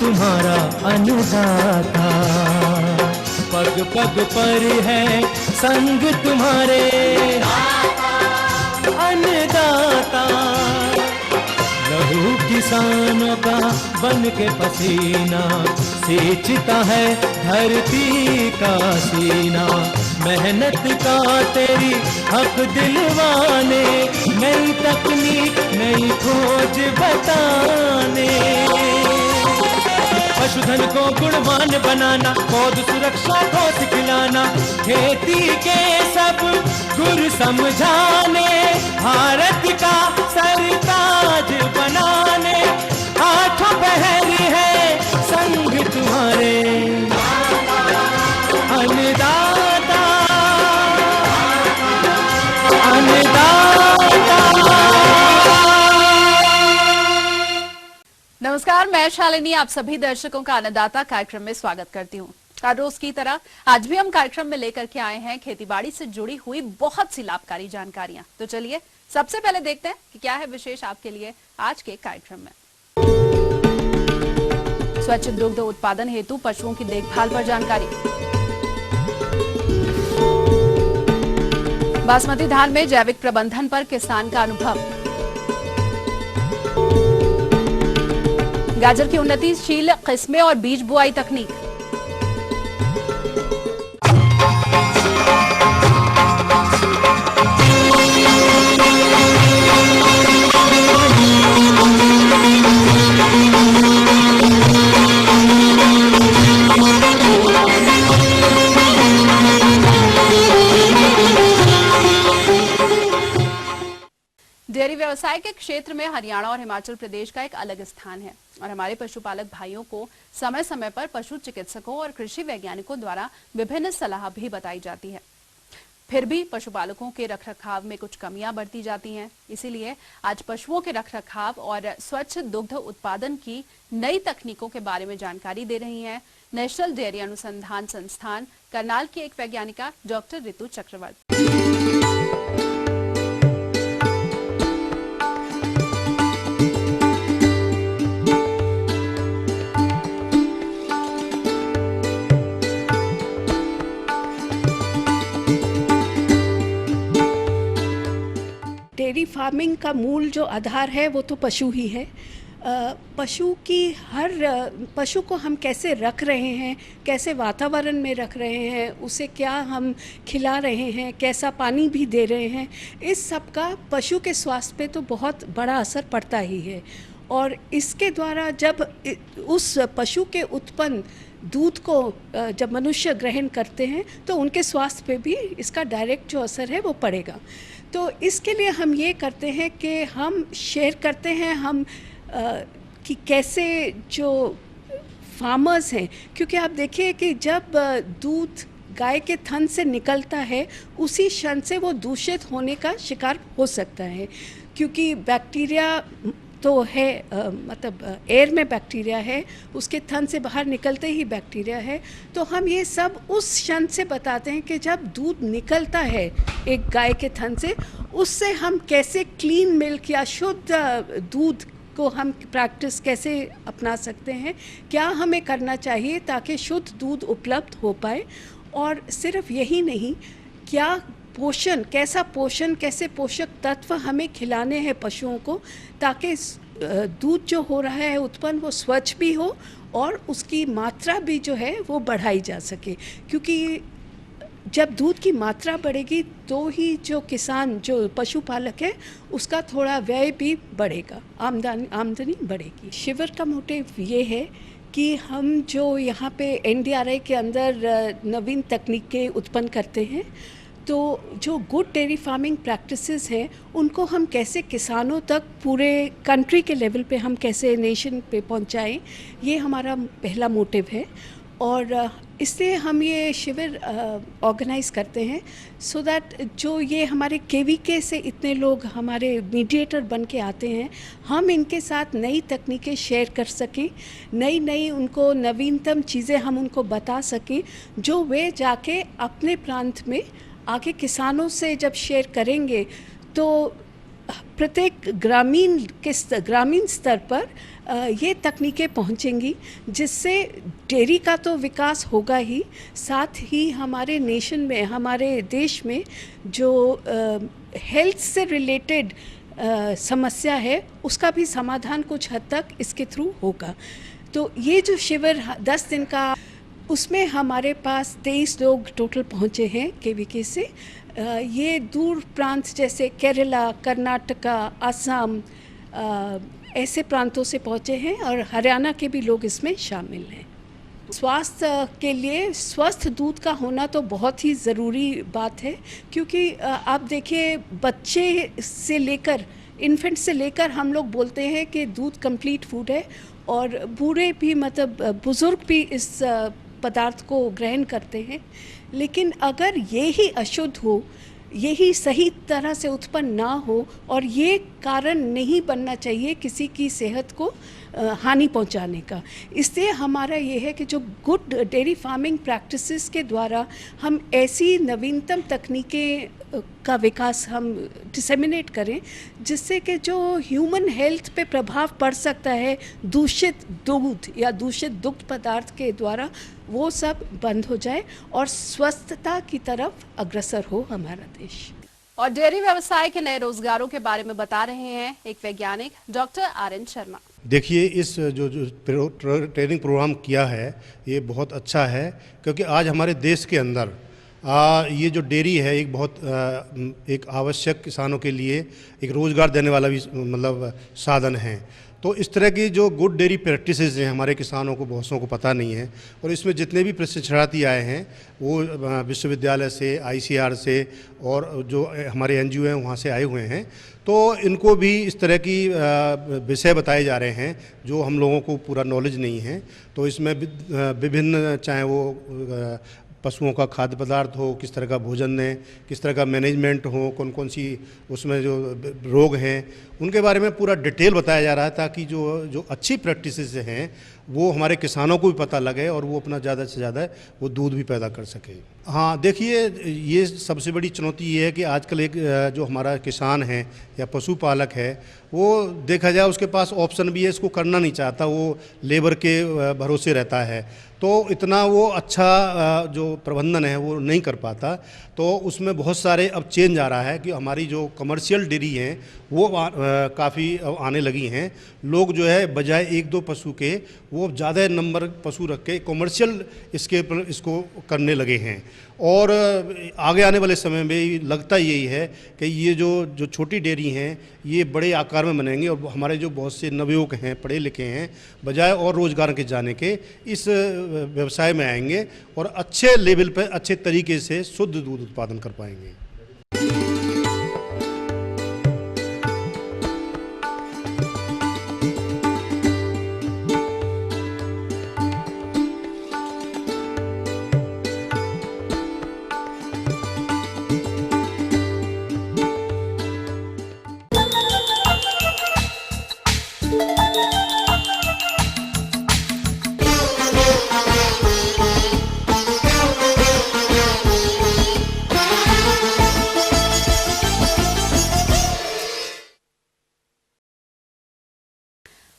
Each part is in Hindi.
तुम्हारा अन्नदाता। पग पग पर है संग तुम्हारे अन्नदाता। लहू किसानों का बन के पसीना सींचता है धरती का सीना। मेहनत का तेरी हक दिलवाने, नई तकनीक नई खोज बताने। पशुधन को गुणवान बनाना, पौध सुरक्षा को सिखलाना, खेती के सब गुर समझाने, भारत का सरताज बनाने। आठों पहर है संग तुम्हारे अन्नदाता अन्नदाता। नमस्कार, मैं शालिनी आप सभी दर्शकों का अन्नदाता कार्यक्रम में स्वागत करती हूँ। हर रोज की तरह आज भी हम कार्यक्रम में लेकर के आए हैं खेतीबाड़ी से जुड़ी हुई बहुत सी लाभकारी जानकारियां। तो चलिए सबसे पहले देखते हैं कि क्या है विशेष आपके लिए आज के कार्यक्रम में। स्वच्छ दुग्ध उत्पादन हेतु पशुओं की देखभाल पर जानकारी। बासमती धान में जैविक प्रबंधन पर किसान का अनुभव। गाजर की उन्नतिशील किस्में और बीज बुआई तकनीक। डेयरी व्यवसाय के क्षेत्र में हरियाणा और हिमाचल प्रदेश का एक अलग स्थान है और हमारे पशुपालक भाइयों को समय समय पर पशु चिकित्सकों और कृषि वैज्ञानिकों द्वारा विभिन्न सलाह भी बताई जाती है। फिर भी पशुपालकों के रखरखाव में कुछ कमियां बढ़ती जाती हैं। इसीलिए आज पशुओं के रखरखाव और स्वच्छ दुग्ध उत्पादन की नई तकनीकों के बारे में जानकारी दे रही हैं नेशनल डेयरी अनुसंधान संस्थान करनाल की एक वैज्ञानिका डॉक्टर ऋतु चक्रवर्ती। डेयरी फार्मिंग का मूल जो आधार है वो तो पशु ही है। पशु को हम कैसे रख रहे हैं, कैसे वातावरण में रख रहे हैं, उसे क्या हम खिला रहे हैं, कैसा पानी भी दे रहे हैं, इस सब का पशु के स्वास्थ्य पे तो बहुत बड़ा असर पड़ता ही है। और इसके द्वारा जब उस पशु के उत्पन्न दूध को जब मनुष्य ग्रहण करते हैं तो उनके स्वास्थ्य पे भी इसका डायरेक्ट जो असर है वो पड़ेगा। तो इसके लिए हम ये करते हैं कि हम शेयर करते हैं कि कैसे जो फार्मर्स हैं, क्योंकि आप देखिए कि जब दूध गाय के थन से निकलता है उसी क्षण से वो दूषित होने का शिकार हो सकता है, क्योंकि बैक्टीरिया तो है, मतलब एयर में बैक्टीरिया है, उसके थन से बाहर निकलते ही बैक्टीरिया है। तो हम ये सब उस क्षण से बताते हैं कि जब दूध निकलता है एक गाय के थन से, उससे हम कैसे क्लीन मिल्क या शुद्ध दूध को हम प्रैक्टिस कैसे अपना सकते हैं, क्या हमें करना चाहिए ताकि शुद्ध दूध उपलब्ध हो पाए। और सिर्फ यही नहीं, क्या पोषण, कैसे पोषक तत्व हमें खिलाने हैं पशुओं को ताकि दूध जो हो रहा है उत्पन्न वो स्वच्छ भी हो और उसकी मात्रा भी जो है वो बढ़ाई जा सके। क्योंकि जब दूध की मात्रा बढ़ेगी तो ही जो किसान, जो पशुपालक है, उसका थोड़ा व्यय भी बढ़ेगा, आमदनी बढ़ेगी। शिविर का मोटिव ये है कि हम जो यहाँ पे NDRI के अंदर नवीन तकनीकें उत्पन्न करते हैं, तो जो गुड डेयरी फार्मिंग प्रैक्टिसेस हैं उनको हम कैसे किसानों तक पूरे कंट्री के लेवल पे हम कैसे नेशन पे पहुंचाएं, ये हमारा पहला मोटिव है। और इसलिए हम ये शिविर ऑर्गेनाइज़ करते हैं सो दैट जो ये हमारे KVK से इतने लोग हमारे मीडिएटर बन के आते हैं, हम इनके साथ नई तकनीकें शेयर कर सकें, नई उनको नवीनतम चीज़ें हम उनको बता सकें, जो वे जाके अपने प्रांत में आगे किसानों से जब शेयर करेंगे तो प्रत्येक ग्रामीण स्तर पर ये तकनीकें पहुंचेंगी, जिससे डेयरी का तो विकास होगा ही, साथ ही हमारे नेशन में, हमारे देश में जो हेल्थ से रिलेटेड समस्या है उसका भी समाधान कुछ हद तक इसके थ्रू होगा। तो ये जो शिविर 10 दिन का, उसमें हमारे पास 23 लोग टोटल पहुँचे हैं केवीके से। ये दूर प्रांत जैसे केरला, कर्नाटका, असम, ऐसे प्रांतों से पहुँचे हैं और हरियाणा के भी लोग इसमें शामिल हैं। स्वास्थ्य के लिए स्वस्थ दूध का होना तो बहुत ही ज़रूरी बात है, क्योंकि आप देखिए बच्चे से लेकर, इन्फेंट से लेकर हम लोग बोलते हैं कि दूध कंप्लीट फूड है, और बूढ़े भी, मतलब बुज़ुर्ग भी इस पदार्थ को ग्रहण करते हैं। लेकिन अगर ये ही अशुद्ध हो, यही सही तरह से उत्पन्न ना हो, और ये कारण नहीं बनना चाहिए किसी की सेहत को हानि पहुंचाने का। इसलिए हमारा ये है कि जो गुड डेयरी फार्मिंग प्रैक्टिसेस के द्वारा हम ऐसी नवीनतम तकनीकें का विकास हम डिसेमिनेट करें, जिससे कि जो ह्यूमन हेल्थ पे प्रभाव पड़ सकता है दूषित दूध या दूषित दुग्ध पदार्थ के द्वारा, वो सब बंद हो जाए और स्वस्थता की तरफ अग्रसर हो हमारा देश। और डेयरी व्यवसाय के नए रोजगारों के बारे में बता रहे हैं एक वैज्ञानिक डॉक्टर RN शर्मा। देखिए, इस जो ट्रेनिंग प्रोग्राम किया है ये बहुत अच्छा है, क्योंकि आज हमारे देश के अंदर ये जो डेयरी है एक बहुत एक आवश्यक, किसानों के लिए एक रोज़गार देने वाला भी मतलब साधन है। तो इस तरह की जो गुड डेयरी प्रैक्टिसेस हैं हमारे किसानों को, बहुत सौ को पता नहीं है, और इसमें जितने भी प्रशिक्षणार्थी आए हैं वो विश्वविद्यालय से, ICR से और जो हमारे NGO हैं वहाँ से आए हुए हैं। तो इनको भी इस तरह की विषय बताए जा रहे हैं जो हम लोगों को पूरा नॉलेज नहीं है। तो इसमें विभिन्न, चाहे वो पशुओं का खाद्य पदार्थ हो, किस तरह का भोजन है, किस तरह का मैनेजमेंट हो, कौन कौन सी उसमें जो रोग हैं उनके बारे में पूरा डिटेल बताया जा रहा है, ताकि जो अच्छी प्रैक्टिसेस हैं वो हमारे किसानों को भी पता लगे और वो अपना ज़्यादा से ज़्यादा वो दूध भी पैदा कर सके। हाँ, देखिए, ये सबसे बड़ी चुनौती ये है कि आजकल एक जो हमारा किसान है या पशुपालक है, वो देखा जाए उसके पास ऑप्शन भी है, इसको करना नहीं चाहता, वो लेबर के भरोसे रहता है, तो इतना वो अच्छा जो प्रबंधन है वो नहीं कर पाता। तो उसमें बहुत सारे अब चेंज आ रहा है कि हमारी जो कमर्शियल डेयरी हैं वो काफ़ी आने लगी हैं। लोग जो है बजाय 1-2 पशु के वो ज़्यादा नंबर पशु रख के कमर्शियल इसको करने लगे हैं। और आगे आने वाले समय में लगता यही है कि ये जो छोटी डेयरी हैं ये बड़े आकार में बनेंगे, और हमारे जो बहुत से नवयुवक हैं, पढ़े लिखे हैं, बजाय और रोज़गार के जाने के इस व्यवसाय में आएंगे और अच्छे लेवल पर, अच्छे तरीके से शुद्ध दूध उत्पादन कर पाएंगे।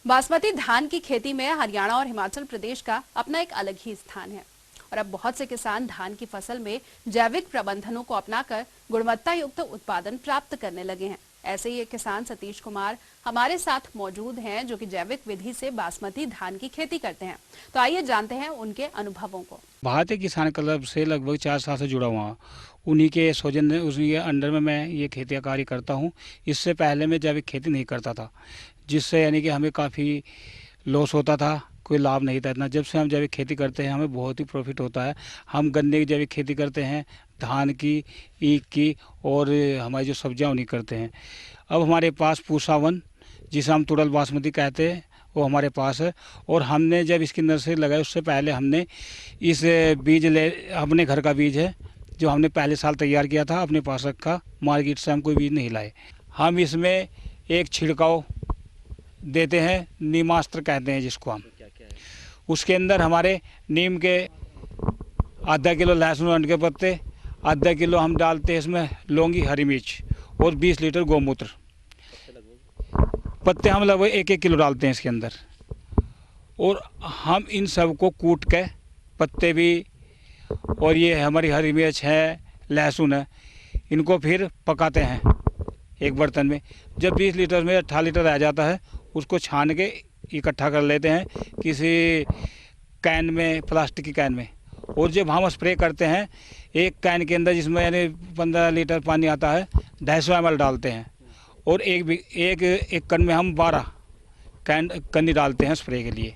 बासमती धान की खेती में हरियाणा और हिमाचल प्रदेश का अपना एक अलग ही स्थान है, और अब बहुत से किसान धान की फसल में जैविक प्रबंधनों को अपनाकर गुणवत्ता युक्त उत्पादन प्राप्त करने लगे हैं। ऐसे ही एक किसान सतीश कुमार हमारे साथ मौजूद हैं, जो कि जैविक विधि से बासमती धान की खेती करते हैं। तो आइए जानते हैं उनके अनुभवों को। भारतीय किसान क्लब से लगभग 4 साल से जुड़ा हुआ, उन्हीं के सौजन्य, उन्हीं के अंडर में मैं ये खेती कार्य करता हूँ। इससे पहले मैं जैविक खेती नहीं करता था, जिससे यानी कि हमें काफ़ी लॉस होता था, कोई लाभ नहीं था इतना। जब से हम जैविक खेती करते हैं हमें बहुत ही प्रॉफिट होता है। हम गन्ने की जैविक खेती करते हैं, धान की, ईख की, और हमारी जो सब्जियां उन्हीं करते हैं। अब हमारे पास पूसा 1, जिसे हम तुड़ल बासमती कहते हैं, वो हमारे पास है। और हमने जब इसकी नर्सरी लगाई उससे पहले हमने इस बीज अपने घर का बीज है जो हमने पहले साल तैयार किया था, अपने पास रखा, मार्केट से हम कोई बीज नहीं लाए। हम इसमें एक छिड़काव देते हैं, नीमास्त्र कहते हैं जिसको हम। उसके अंदर हमारे नीम के आधा किलो लहसुन के पत्ते, आधा किलो हम डालते हैं इसमें लौंगी, हरी मिर्च और 20 लीटर गौमूत्र। पत्ते हम लगभग 1-1 किलो डालते हैं इसके अंदर, और हम इन सब को कूट के पत्ते भी, और ये हमारी हरी मिर्च है, लहसुन है, इनको फिर पकाते हैं एक बर्तन में। जब 20 लीटर में 18 लीटर आ जाता है, उसको छान के इकट्ठा कर लेते हैं किसी कैन में, प्लास्टिक की कैन में। और जब हम स्प्रे करते हैं, एक कैन के अंदर जिसमें यानी 15 लीटर पानी आता है, 250 ml डालते हैं, और एक कन में हम 12 कन्नी डालते हैं स्प्रे के लिए।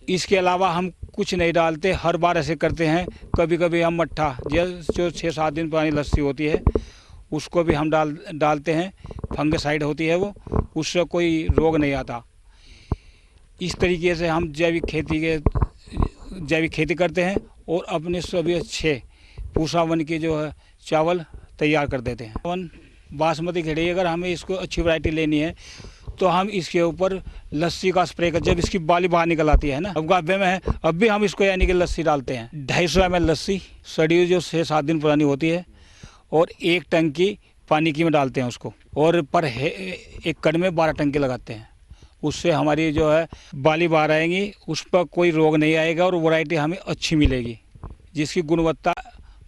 इसके अलावा हम कुछ नहीं डालते, हर बार ऐसे करते हैं। कभी कभी हम मट्ठा जो 6-7 दिन पुरानी लस्सी होती है, उसको भी हम डालते हैं। फंगिसाइड होती है वो, उससे कोई रोग नहीं आता। इस तरीके से हम जैविक खेती करते हैं, और अपने सभी अच्छे पूसा वन की जो है चावल तैयार कर देते हैं। बासमती खड़ी, अगर हमें इसको अच्छी वैरायटी लेनी है तो हम इसके ऊपर लस्सी का स्प्रे कर, जब इसकी बाली बाहर निकल आती है ना, अब गाभे में है, अब भी हम इसको यानी कि लस्सी डालते हैं। 250 ml लस्सी सड़ी हुई जो 6-7 दिन पुरानी होती है, और 1 टंकी पानी की में डालते हैं उसको, और पर एक कण में 12 टंकी लगाते हैं। उससे हमारी जो है बाली बाहर आएंगी, उस पर कोई रोग नहीं आएगा, और वैरायटी हमें अच्छी मिलेगी, जिसकी गुणवत्ता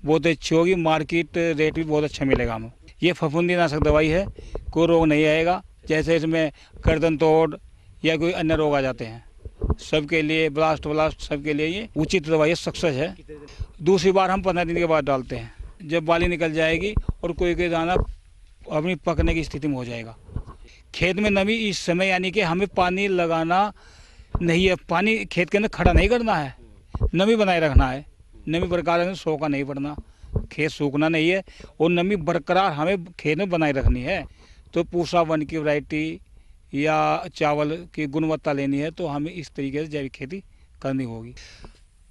बहुत अच्छी होगी, मार्केट रेट भी बहुत अच्छा मिलेगा हमें। ये फफूंदीनाशक दवाई है, कोई रोग नहीं आएगा। जैसे इसमें गर्दन तोड़ या कोई अन्य रोग आ जाते हैं, सबके लिए ब्लास्ट सबके लिए ये उचित दवाई है, सक्सेस है। दूसरी बार हम 15 दिन के बाद डालते हैं, जब बाली निकल जाएगी और कोई दाना अपनी पकने की स्थिति में हो जाएगा। खेत में नमी इस समय यानी कि हमें पानी लगाना नहीं है, पानी खेत के अंदर खड़ा नहीं करना है, नमी बनाए रखना है। नमी बरकरार सोखा नहीं पड़ना, खेत सूखना नहीं है, और नमी बरकरार हमें खेत में बनाए रखनी है। तो पूसा वन की वैरायटी या चावल की गुणवत्ता लेनी है तो हमें इस तरीके से जैविक खेती करनी होगी।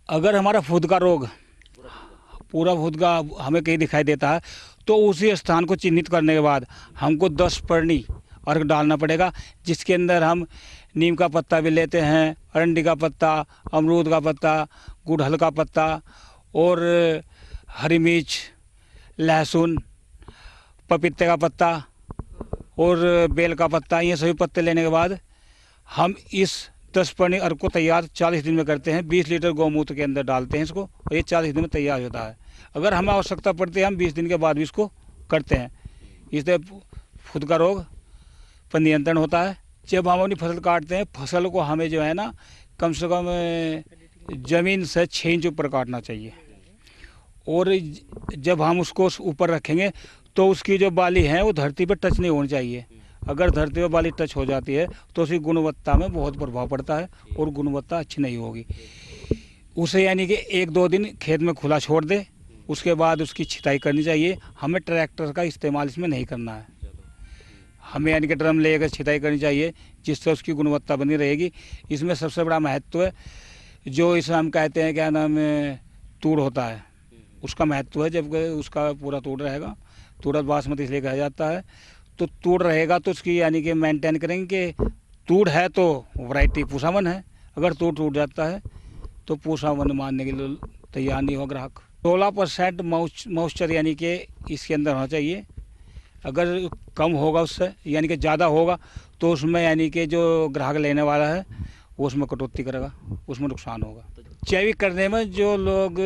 अगर हमारा फुद का रोग, पूरा फुद का हमें कहीं दिखाई देता है, तो उसी स्थान को चिन्हित करने के बाद हमको 10 पर्णी अर्घ डालना पड़ेगा, जिसके अंदर हम नीम का पत्ता भी लेते हैं, अरंडी का पत्ता, अमरूद का पत्ता, गुड़हल का पत्ता, और हरी मिर्च, लहसुन, पपीते का पत्ता और बेल का पत्ता, ये सभी पत्ते लेने के बाद हम इस 10 पर्णी अर्घ को तैयार 40 दिन में करते हैं। 20 लीटर गौमूत्र के अंदर डालते हैं इसको, और ये 40 दिन में तैयार होता है। अगर हमें आवश्यकता पड़ती है, हम 20 दिन के बाद भी इसको करते हैं। इससे खुद का रोग पर नियंत्रण होता है। जब हम अपनी फसल काटते हैं, फसल को हमें जो है ना कम से कम ज़मीन से 6 इंच ऊपर काटना चाहिए, और जब हम उसको ऊपर रखेंगे तो उसकी जो बाली है वो धरती पर टच नहीं होनी चाहिए। अगर धरती पर बाली टच हो जाती है तो उसकी गुणवत्ता में बहुत प्रभाव पड़ता है, और गुणवत्ता अच्छी नहीं होगी। उसे यानी कि 1-2 दिन खेत में खुला छोड़ दे, उसके बाद उसकी छिटाई करनी चाहिए। हमें ट्रैक्टर का इस्तेमाल इसमें नहीं करना है, हमें यानी कि ड्रम लेकर छिटाई करनी चाहिए, जिससे उसकी गुणवत्ता बनी रहेगी। इसमें सबसे बड़ा महत्व है, जो इसे हम कहते हैं क्या नाम है, तूड़ होता है, उसका महत्व है। जब उसका पूरा तूड़ रहेगा, तूड़ बासमती इसलिए कहा जाता है, तो तूड़ रहेगा तो उसकी यानी कि मेंटेन करेंगे कि तूड़ है तो वैरायटी पूसा वन है। अगर तूड़ टूट जाता है तो पूसा वन मानने के लिए तैयार नहीं हो ग्राहक। 16% मॉइस्चर यानी कि इसके अंदर होना चाहिए। अगर कम होगा उससे यानी कि ज़्यादा होगा तो उसमें यानी कि जो ग्राहक लेने वाला है वो उसमें कटौती करेगा, उसमें नुकसान होगा। जैविक करने में जो लोग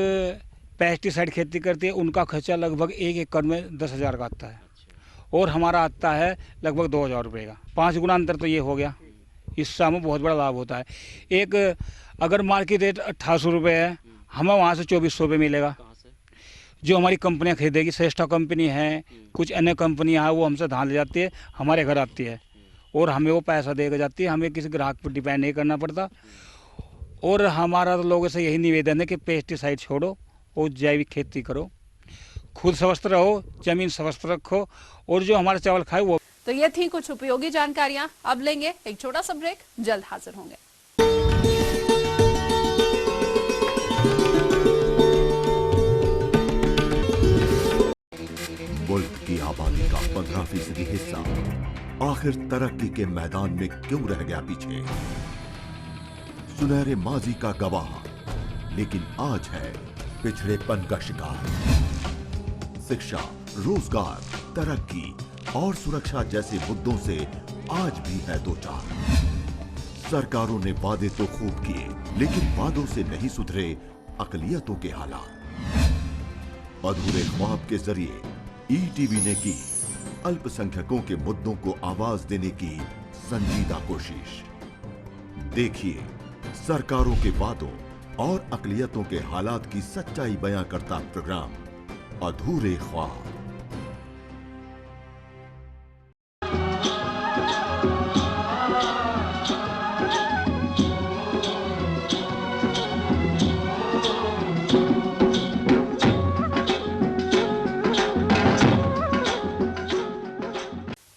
पेस्टिसाइड खेती करती है, उनका खर्चा लगभग 1 एकड़ में 10,000 का आता है, और हमारा आता है लगभग 2,000 रुपये का। 5 गुना अंतर तो ये हो गया, इससे हमें बहुत बड़ा लाभ होता है। एक अगर मार्केट रेट 1800 रुपये है, हमें वहाँ से 2400 रुपये मिलेगा। जो हमारी कंपनियां खरीदेगी, श्रेष्ठा कंपनी है, कुछ अन्य कंपनियां हैं, वो हमसे धान ले जाती है, हमारे घर आती है, और हमें वो पैसा देकर जाती है। हमें किसी ग्राहक पर डिपेंड नहीं करना पड़ता। और हमारा तो लोगों से यही निवेदन है कि पेस्टिसाइड छोड़ो और जैविक खेती करो, खुद स्वस्थ रहो, जमीन स्वस्थ रखो, और जो हमारा चावल खाए वो। तो ये थी कुछ उपयोगी जानकारियां। अब लेंगे एक छोटा सा ब्रेक, जल्द हाजिर होंगे। मुल्क की आबादी का 15% हिस्सा आखिर तरक्की के मैदान में क्यों रह गया पीछे? सुनहरे माजी का गवाह, लेकिन आज है पिछड़ेपन का शिकार। शिक्षा, रोजगार, तरक्की और सुरक्षा जैसे मुद्दों से आज भी है दो चार। सरकारों ने वादे तो खूब किए, लेकिन वादों से नहीं सुधरे अकलियतों के हालात। अधूरे ख्वाब के जरिए ईटीवी ने की अल्पसंख्यकों के मुद्दों को आवाज देने की संजीदा कोशिश। देखिए सरकारों के वादों और अकलियतों के हालात की सच्चाई बयां करता प्रोग्राम अधूरे ख्वाब।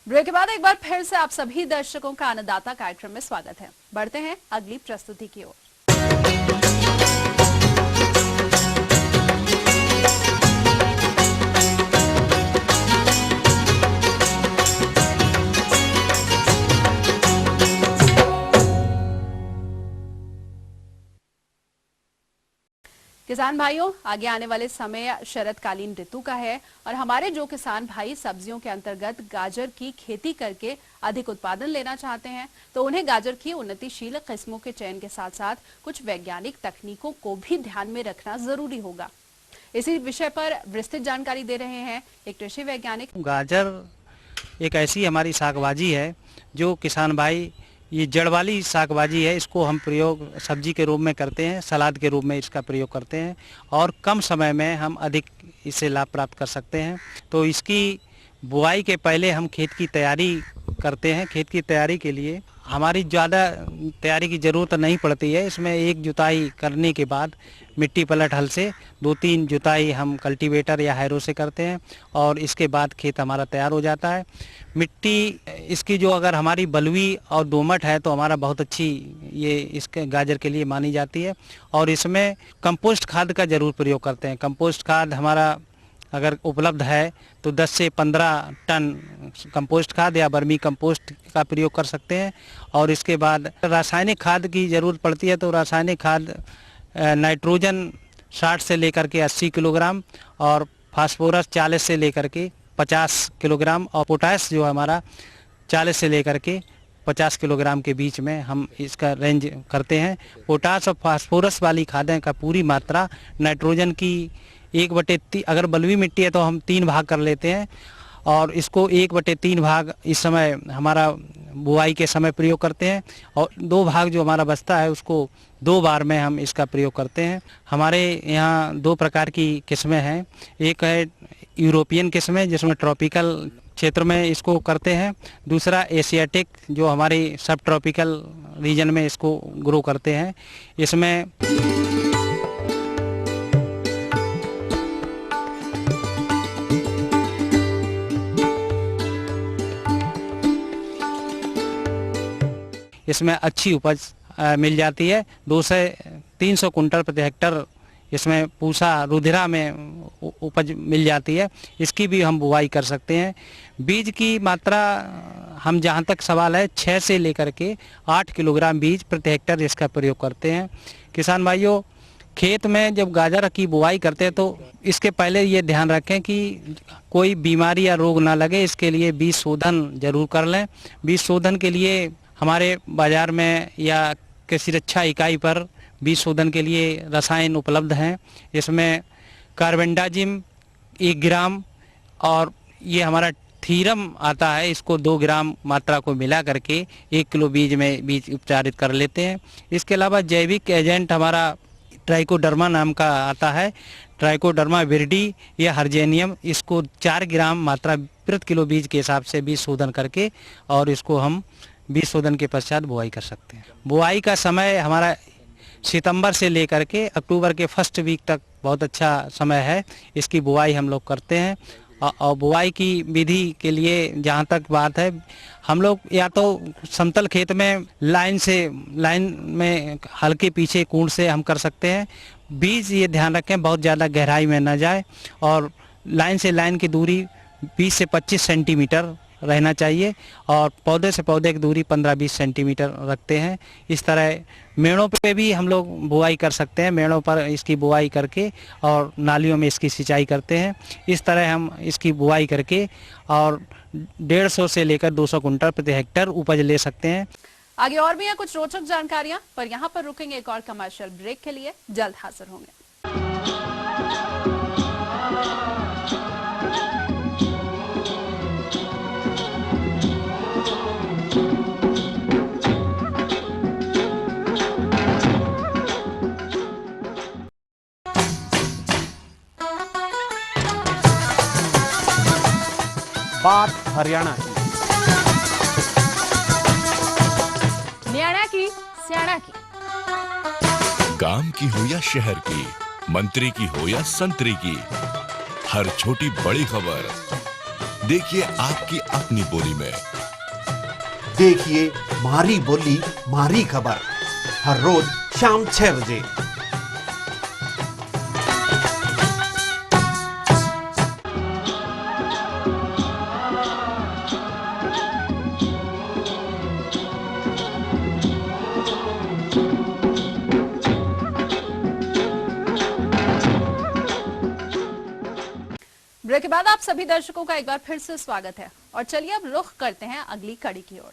ब्रेक के बाद एक बार फिर से आप सभी दर्शकों का अन्नदाता कार्यक्रम में स्वागत है। बढ़ते हैं अगली प्रस्तुति की ओर। किसान भाइयों, आगे आने वाले समय शरदकालीन ऋतु का है और हमारे जो किसान भाई सब्जियों के अंतर्गत गाजर की खेती करके अधिक उत्पादन लेना चाहते हैं तो उन्हें गाजर की उन्नतिशील किस्मों के चयन के साथ साथ कुछ वैज्ञानिक तकनीकों को भी ध्यान में रखना जरूरी होगा। इसी विषय पर विस्तृत जानकारी दे रहे हैं एक कृषि वैज्ञानिक। गाजर एक ऐसी हमारी सागबाजी है जो किसान भाई, ये जड़ वाली सागबाजी है, इसको हम प्रयोग सब्जी के रूप में करते हैं, सलाद के रूप में इसका प्रयोग करते हैं और कम समय में हम अधिक इससे लाभ प्राप्त कर सकते हैं। तो इसकी बुआई के पहले हम खेत की तैयारी करते हैं। खेत की तैयारी के लिए हमारी ज़्यादा तैयारी की ज़रूरत नहीं पड़ती है। इसमें एक जुताई करने के बाद मिट्टी पलट हल से 2-3 जुताई हम कल्टीवेटर या हैरो से करते हैं और इसके बाद खेत हमारा तैयार हो जाता है। मिट्टी इसकी जो अगर हमारी बलुई और दोमट है तो हमारा बहुत अच्छी ये इसके गाजर के लिए मानी जाती है। और इसमें कंपोस्ट खाद का ज़रूर प्रयोग करते हैं। कंपोस्ट खाद हमारा अगर उपलब्ध है तो 10 से 15 टन कंपोस्ट खाद या बर्मी कंपोस्ट का प्रयोग कर सकते हैं। और इसके बाद रासायनिक खाद की ज़रूरत पड़ती है तो रासायनिक खाद नाइट्रोजन 60 से लेकर के 80 किलोग्राम और फास्फोरस 40 से लेकर के 50 किलोग्राम और पोटास जो हमारा 40 से लेकर के 50 किलोग्राम के बीच में हम इसका रेंज करते हैं। पोटास और फास्फोरस वाली खादें का पूरी मात्रा नाइट्रोजन की 1/3, अगर बलुई मिट्टी है तो हम 3 भाग कर लेते हैं और इसको 1/3 भाग इस समय हमारा बुआई के समय प्रयोग करते हैं और 2 भाग जो हमारा बचता है उसको 2 बार में हम इसका प्रयोग करते हैं। हमारे यहाँ 2 प्रकार की किस्में हैं। एक है यूरोपियन किस्में जिसमें ट्रॉपिकल क्षेत्र में इसको करते हैं। दूसरा एशियाटिक जो हमारे सब ट्रॉपिकल रीजन में इसको ग्रो करते हैं। इसमें अच्छी उपज मिल जाती है। 200 से 300 कुंटल प्रति हेक्टर इसमें पूसा रुधिरा में उपज मिल जाती है। इसकी भी हम बुआई कर सकते हैं। बीज की मात्रा हम जहाँ तक सवाल है 6 से लेकर के 8 किलोग्राम बीज प्रति हेक्टर इसका प्रयोग करते हैं। किसान भाइयों, खेत में जब गाजर की बुआई करते हैं तो इसके पहले ये ध्यान रखें कि कोई बीमारी या रोग ना लगे, इसके लिए बीज शोधन जरूर कर लें। बीज शोधन के लिए हमारे बाज़ार में या कृषि रक्षा इकाई पर बीज शोधन के लिए रसायन उपलब्ध हैं। इसमें कार्बेंडाजिम 1 ग्राम और ये हमारा थीरम आता है, इसको 2 ग्राम मात्रा को मिला करके 1 किलो बीज में बीज उपचारित कर लेते हैं। इसके अलावा जैविक एजेंट हमारा ट्राइकोडर्मा नाम का आता है, ट्राइकोडर्मा विरिडी या हर्जेनियम, इसको 4 ग्राम मात्रा प्रति किलो बीज के हिसाब से बीज शोधन करके और इसको हम बीज शोधन के पश्चात बुआई कर सकते हैं। बुआई का समय हमारा सितंबर से लेकर के अक्टूबर के फर्स्ट वीक तक बहुत अच्छा समय है। इसकी बुआई हम लोग करते हैं और बुआई की विधि के लिए जहाँ तक बात है, हम लोग या तो समतल खेत में लाइन में हल्के पीछे कूंड से हम कर सकते हैं। बीज ये ध्यान रखें बहुत ज़्यादा गहराई में ना जाए और लाइन से लाइन की दूरी 20 से 25 सेंटीमीटर रहना चाहिए और पौधे से पौधे की दूरी 15-20 सेंटीमीटर रखते हैं। इस तरह मेड़ों पे भी हम लोग बुआई कर सकते हैं। मेड़ों पर इसकी बुआई करके और नालियों में इसकी सिंचाई करते हैं। इस तरह हम इसकी बुआई करके और 150 से लेकर 200 कुंटल प्रति हेक्टेयर उपज ले सकते हैं। आगे और भी है कुछ रोचक जानकारियां, पर यहाँ पर रुकेंगे एक और कमर्शियल ब्रेक के लिए। जल्द हाजिर होंगे। बात हरियाणा की, न्याणा की, स्याणा की, गांव की हो या शहर की, मंत्री की हो या संतरी की, हर छोटी बड़ी खबर देखिए आपकी अपनी बोली में। देखिए मारी बोली मारी खबर हर रोज शाम 6 बजे। ब्रेक के बाद आप सभी दर्शकों का एक बार फिर से स्वागत है और चलिए अब रुख करते हैं अगली कड़ी की ओर।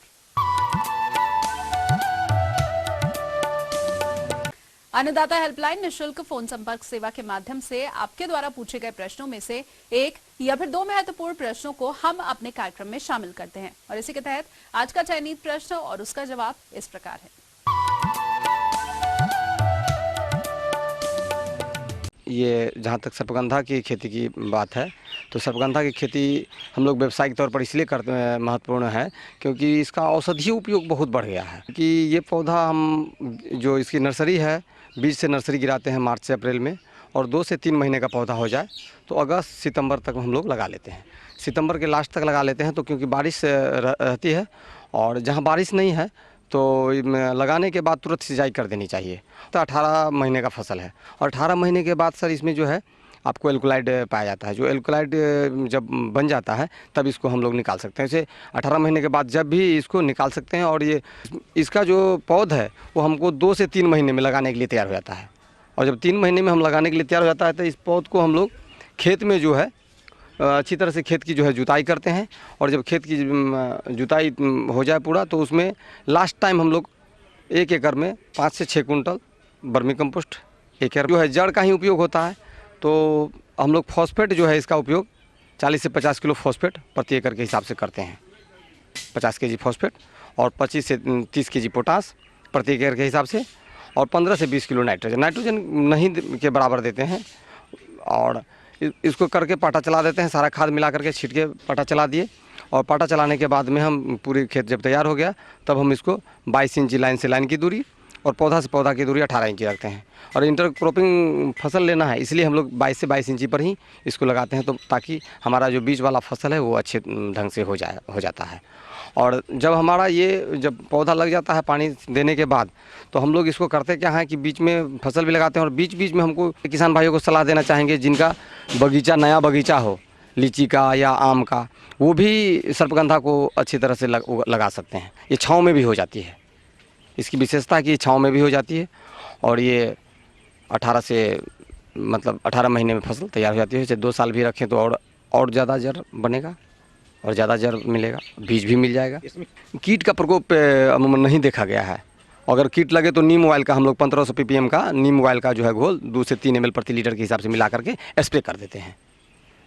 अन्नदाता हेल्पलाइन निशुल्क फोन संपर्क सेवा के माध्यम से आपके द्वारा पूछे गए प्रश्नों में से एक या फिर 2 महत्वपूर्ण प्रश्नों को हम अपने कार्यक्रम में शामिल करते हैं और इसी के तहत आज का चयनित प्रश्न और उसका जवाब इस प्रकार है। ये जहाँ तक सर्पगंधा की खेती की बात है तो सर्पगंधा की खेती हम लोग व्यावसायिक तौर पर इसलिए करते हैं, महत्वपूर्ण है क्योंकि इसका औषधीय उपयोग बहुत बढ़ गया है। कि ये पौधा हम जो इसकी नर्सरी है, बीज से नर्सरी गिराते हैं मार्च से अप्रैल में, और 2 से 3 महीने का पौधा हो जाए तो अगस्त सितंबर तक हम लोग लगा लेते हैं। सितंबर के लास्ट तक लगा लेते हैं तो क्योंकि बारिश रहती है और जहाँ बारिश नहीं है तो लगाने के बाद तुरंत सिंचाई कर देनी चाहिए। तो 18 महीने का फसल है और 18 महीने के बाद सर इसमें जो है आपको एल्कोलाइड पाया जाता है। जो एल्कोलाइड जब बन जाता है तब इसको हम लोग निकाल सकते हैं। इसे 18 महीने के बाद जब भी इसको निकाल सकते हैं और ये इसका जो पौधा है वो हमको 2 से 3 महीने में लगाने के लिए तैयार हो जाता है। और जब 3 महीने में हम लगाने के लिए तैयार हो जाता है तो इस पौध को हम लोग खेत में जो है अच्छी तरह से खेत की जो है जुताई करते हैं और जब खेत की जुताई हो जाए पूरा तो उसमें लास्ट टाइम हम लोग 1 एकड़ में 5 से 6 कुंटल वर्मी कंपोस्ट, 1 एकड़ जो है जड़ का ही उपयोग होता है। तो हम लोग फॉस्फेट जो है इसका उपयोग 40 से 50 किलो फॉस्फेट प्रति एकड़ के हिसाब से करते हैं। 50 केजी फॉस्फेट और 25 से 30 केजी पोटास प्रति एकड़ के हिसाब से और 15 से 20 किलो नाइट्रोजन नहीं के बराबर देते हैं। और इसको करके पाटा चला देते हैं, सारा खाद मिला करके छीट के पाटा चला दिए और पाटा चलाने के बाद में हम पूरी खेत जब तैयार हो गया तब हम इसको 22 इंची लाइन से लाइन की दूरी और पौधा से पौधा की दूरी 18 इंची रखते हैं। और इंटरक्रॉपिंग फसल लेना है इसलिए हम लोग 22 से 22 इंची पर ही इसको लगाते हैं तो ताकि हमारा जो बीज वाला फसल है वो अच्छे ढंग से हो जाता है। और जब हमारा ये जब पौधा लग जाता है पानी देने के बाद तो हम लोग इसको करते क्या है कि बीच में फसल भी लगाते हैं और बीच बीच में हमको किसान भाइयों को सलाह देना चाहेंगे जिनका बगीचा नया बगीचा हो लीची का या आम का, वो भी सर्पगंधा को अच्छी तरह से लगा सकते हैं। ये छाँव में भी हो जाती है, इसकी विशेषता है कि ये छाँव में भी हो जाती है और ये 18 महीने में फसल तैयार हो जाती है। जैसे 2 साल भी रखें तो और ज़्यादा जड़ बनेगा और ज़्यादा जड़ मिलेगा, बीज भी मिल जाएगा। कीट का प्रकोप अमूमन नहीं देखा गया है। अगर कीट लगे तो नीम ऑयल का हम लोग 1500 ppm का नीम ऑयल का जो है घोल 2 से 3 ml प्रति लीटर के हिसाब से मिला करके स्प्रे कर देते हैं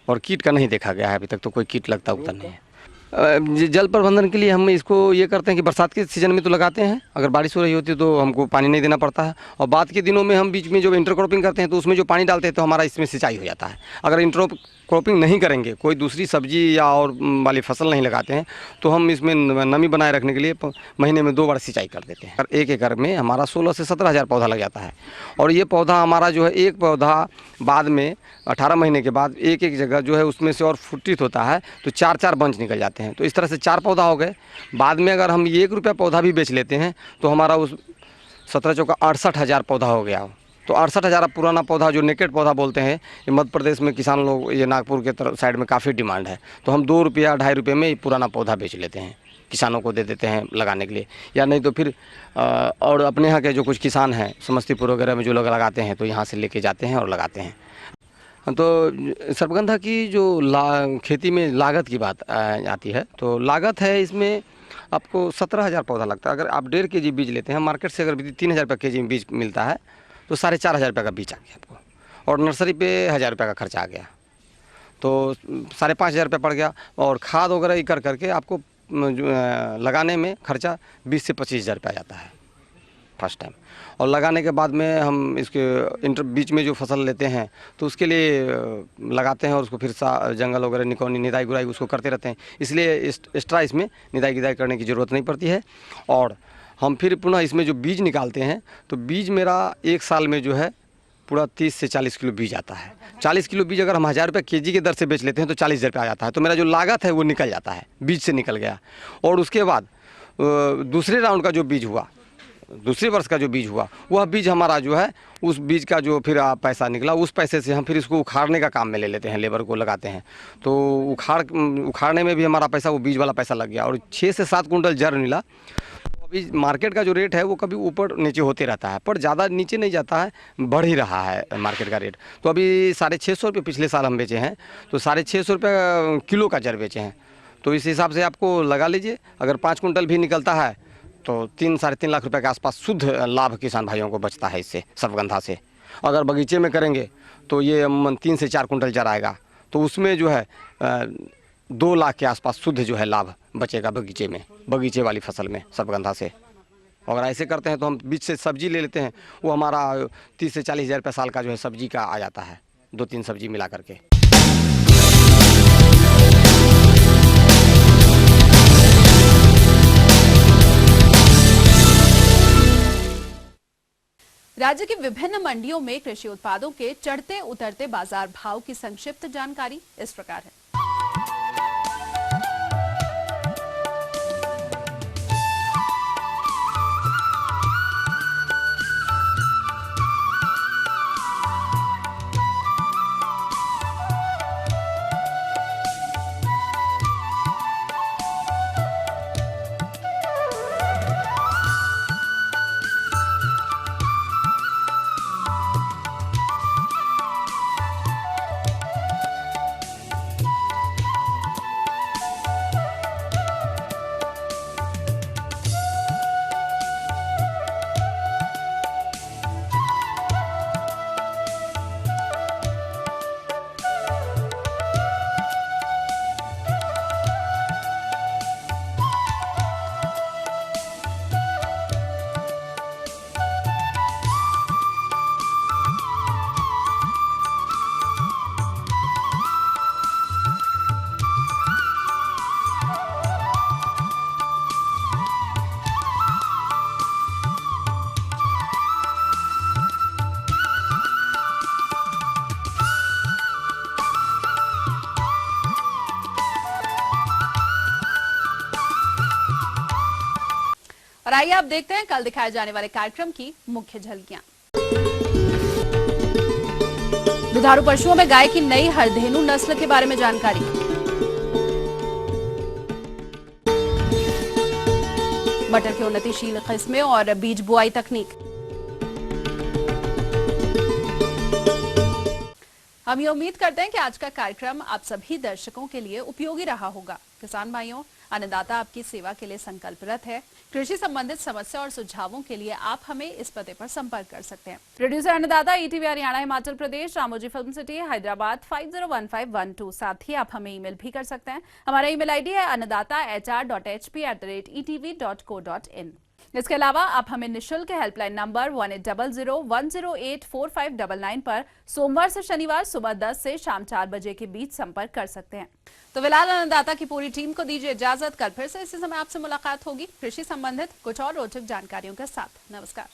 और कीट का नहीं देखा गया है अभी तक, तो कोई कीट लगता उगता नहीं है। जल प्रबंधन के लिए हम इसको ये करते हैं कि बरसात के सीज़न में तो लगाते हैं, अगर बारिश हो रही होती है तो हमको पानी नहीं देना पड़ता है। और बाद के दिनों में हम बीच में जो इंटरक्रॉपिंग करते हैं तो उसमें जो पानी डालते हैं तो हमारा इसमें सिंचाई हो जाता है। अगर इंटरक्रॉपिंग नहीं करेंगे, कोई दूसरी सब्जी या और वाली फसल नहीं लगाते हैं तो हम इसमें नमी बनाए रखने के लिए महीने में 2 बार सिंचाई कर देते हैं। 1 एकड़ में हमारा 16 से 17 हज़ार पौधा लग जाता है और ये पौधा हमारा जो है एक पौधा बाद में 18 महीने के बाद एक जगह जो है उसमें से और फुटित होता है तो 4 बंच निकल जाते हैं। तो इस तरह से 4 पौधा हो गए। बाद में अगर हम 1 रुपया पौधा भी बेच लेते हैं तो हमारा उस 17 चौका 68 हज़ार पौधा हो गया। तो 68 हज़ार पुराना पौधा जो नेकेड पौधा बोलते हैं, ये मध्य प्रदेश में किसान लोग, ये नागपुर के तरफ साइड में काफ़ी डिमांड है। तो हम 2 रुपया 2.5 रुपये में पुराना पौधा बेच लेते हैं, किसानों को दे देते हैं लगाने के लिए। या नहीं तो फिर और अपने यहाँ के जो कुछ किसान हैं समस्तीपुर वगैरह में जो लोग लगाते हैं तो यहाँ से लेके जाते हैं और लगाते हैं। तो सर्पगंधा की जो खेती में लागत की बात आती है, तो लागत है इसमें आपको 17,000 पौधा लगता है। अगर आप 1.5 kg बीज लेते हैं मार्केट से, अगर 3,000 रुपये kg में बीज मिलता है तो 4,500 रुपये का बीज आ गया आपको, और नर्सरी पे 1,000 रुपये का खर्चा आ गया, तो 5,500 रुपये पड़ गया। और खाद वगैरह कर करके आपको लगाने में खर्चा 20 से 25,000 रुपये आ जाता है फर्स्ट टाइम। और लगाने के बाद में हम इसके बीच में जो फसल लेते हैं तो उसके लिए लगाते हैं, और उसको फिर जंगल वगैरह निकौनी निदाई गुड़ाई उसको करते रहते हैं, इसलिए एक्स्ट्रा इसमें निदाई गुड़ाई करने की ज़रूरत नहीं पड़ती है। और हम फिर पुनः इसमें जो बीज निकालते हैं तो बीज मेरा 1 साल में जो है पूरा 30 से 40 किलो बीज आता है। 40 किलो बीज अगर हम 1,000 रुपये kg के दर से बेच लेते हैं तो 40,000 रुपये आ जाता है, तो मेरा जो लागत है वो निकल जाता है, बीज से निकल गया। और उसके बाद दूसरे राउंड का जो बीज हुआ, दूसरे वर्ष का जो बीज हुआ, वह बीज हमारा जो है, उस बीज का जो फिर पैसा निकला, उस पैसे से हम फिर इसको उखाड़ने का काम में ले लेते हैं, लेबर को लगाते हैं, तो उखाड़ने में भी हमारा पैसा, वो बीज वाला पैसा लग गया। और 6 से 7 कुंटल जड़ मिला। तो अभी मार्केट का जो रेट है वो कभी ऊपर नीचे होते रहता है, पर ज़्यादा नीचे नहीं जाता है, बढ़ ही रहा है मार्केट का रेट। तो अभी 650 रुपये पिछले साल हम बेचे हैं, तो 650 रुपये किलो का जड़ बेचे हैं। तो इस हिसाब से आपको लगा लीजिए, अगर 5 कुंटल भी निकलता है तो 3-3.5 लाख रुपए के आसपास शुद्ध लाभ किसान भाइयों को बचता है इससे, सर्पगंधा से। अगर बगीचे में करेंगे तो ये 3 से 4 कुंटल जड़ आएगा, तो उसमें जो है 2 लाख के आसपास शुद्ध जो है लाभ बचेगा बगीचे में, बगीचे वाली फसल में सर्पगंधा से। अगर ऐसे करते हैं तो हम बीच से सब्जी ले लेते हैं, वो हमारा 30 से 40 हज़ार रुपये साल का जो है सब्जी का आ जाता है, 2-3 सब्जी मिला करके। राज्य की विभिन्न मंडियों में कृषि उत्पादों के चढ़ते उतरते बाजार भाव की संक्षिप्त जानकारी इस प्रकार है। और आइए आप देखते हैं कल दिखाए जाने वाले कार्यक्रम की मुख्य झलकियां। दुधारू पशुओं में गाय की नई हरधेनु नस्ल के बारे में जानकारी। मटर की उन्नतिशील किस्में और बीज बुआई तकनीक। हम ये उम्मीद करते हैं कि आज का कार्यक्रम आप सभी दर्शकों के लिए उपयोगी रहा होगा। किसान भाइयों, अन्नदाता आपकी सेवा के लिए संकल्परत है। कृषि संबंधित समस्या और सुझावों के लिए आप हमें इस पते पर संपर्क कर सकते हैं। प्रोड्यूसर अन्नदाता, ETV Haryana, Himachal Pradesh, Ramoji film city, Hyderabad 501512। साथ ही आप हमें ईमेल भी कर सकते हैं। हमारा ईमेल आईडी है annadaata.hp@etv.co.in। इसके अलावा आप हमें निःशुल्क हेल्पलाइन नंबर 1800-108-4599 पर सोमवार से शनिवार सुबह 10 से शाम 4 बजे के बीच संपर्क कर सकते हैं। तो फिलहाल अन्नदाता की पूरी टीम को दीजिए इजाजत। कल फिर से इसी समय आपसे मुलाकात होगी कृषि संबंधित कुछ और रोचक जानकारियों के साथ। नमस्कार।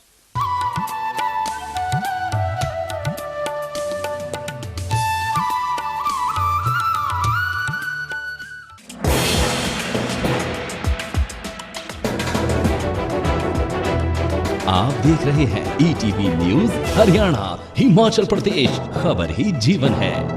आप देख रहे हैं ईटीवी न्यूज़ हरियाणा, हिमाचल प्रदेश, खबर ही जीवन है।